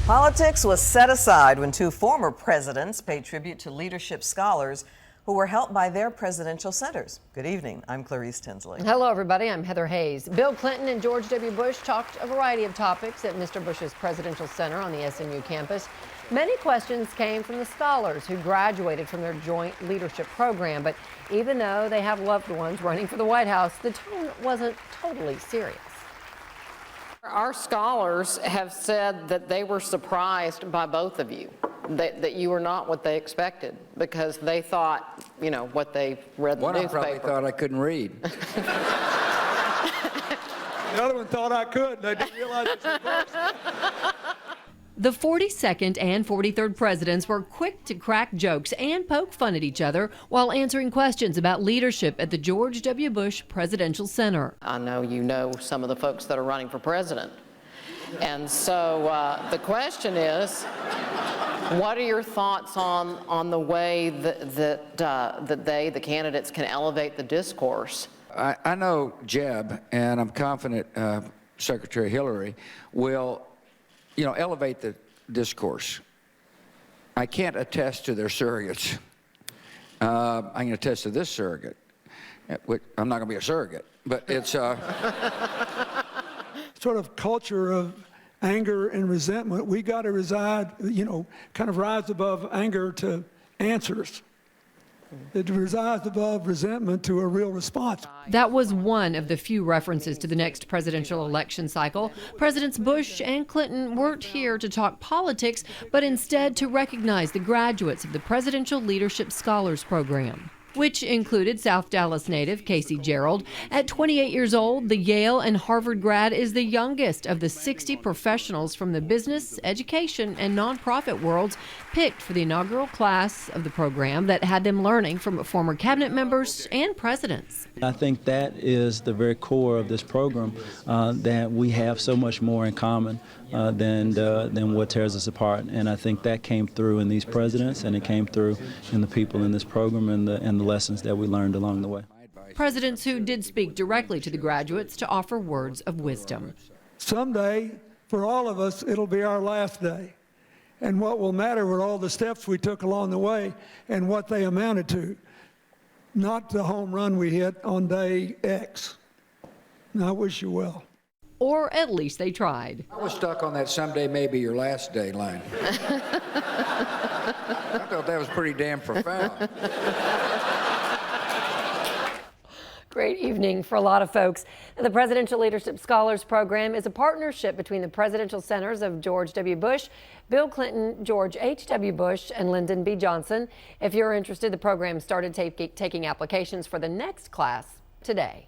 Politics was set aside when two former presidents paid tribute to leadership scholars who were helped by their presidential centers. Good evening. I'm Clarice Tinsley. Hello, everybody. I'm Heather Hayes. Bill Clinton and George W. Bush talked a variety of topics at Mr. Bush's presidential center on the SMU campus. Many questions came from the scholars who graduated from their joint leadership program. But even though they have loved ones running for the White House, the tone wasn't totally serious. Our scholars have said that they were surprised by both of you, that you were not what they expected, because they thought, you know, what they read in the newspaper. One probably thought I couldn't read. The other one thought I could. They didn't realize it was reversed. The 42nd and 43rd presidents were quick to crack jokes and poke fun at each other while answering questions about leadership at the George W. Bush Presidential Center. I know you know some of the folks that are running for president. And so the question is, what are your thoughts on the way that they, the candidates, can elevate the discourse? I know Jeb, and I'm confident Secretary Hillary will, elevate the discourse. I can't attest to their surrogates. I can attest to this surrogate. I'm not going to be a surrogate, but it's Sort of culture of anger and resentment. We got to reside, kind of rise above anger to answers. It resides above resentment to a real response. That was one of the few references to the next presidential election cycle. Presidents Bush and Clinton weren't here to talk politics, but instead to recognize the graduates of the Presidential Leadership Scholars Program, which included South Dallas native Casey Gerald. At 28 years old, the Yale and Harvard grad is the youngest of the 60 professionals from the business, education, and nonprofit worlds picked for the inaugural class of the program that had them learning from former cabinet members and presidents. I think that is the very core of this program, that we have so much more in common than what tears us apart. And I think that came through in these presidents, and it came through in the people in this program and the lessons that we learned along the way. Presidents who did speak directly to the graduates to offer words of wisdom. Someday, for all of us, it'll be our last day. And what will matter were all the steps we took along the way and what they amounted to, not the home run we hit on day X. And I wish you well. Or at least they tried. I was stuck on that "someday may be your last day" line. I thought that was pretty damn profound. Great evening for a lot of folks. The Presidential Leadership Scholars Program is a partnership between the presidential centers of George W. Bush, Bill Clinton, George H.W. Bush, and Lyndon B. Johnson. If you're interested, the program started taking applications for the next class today.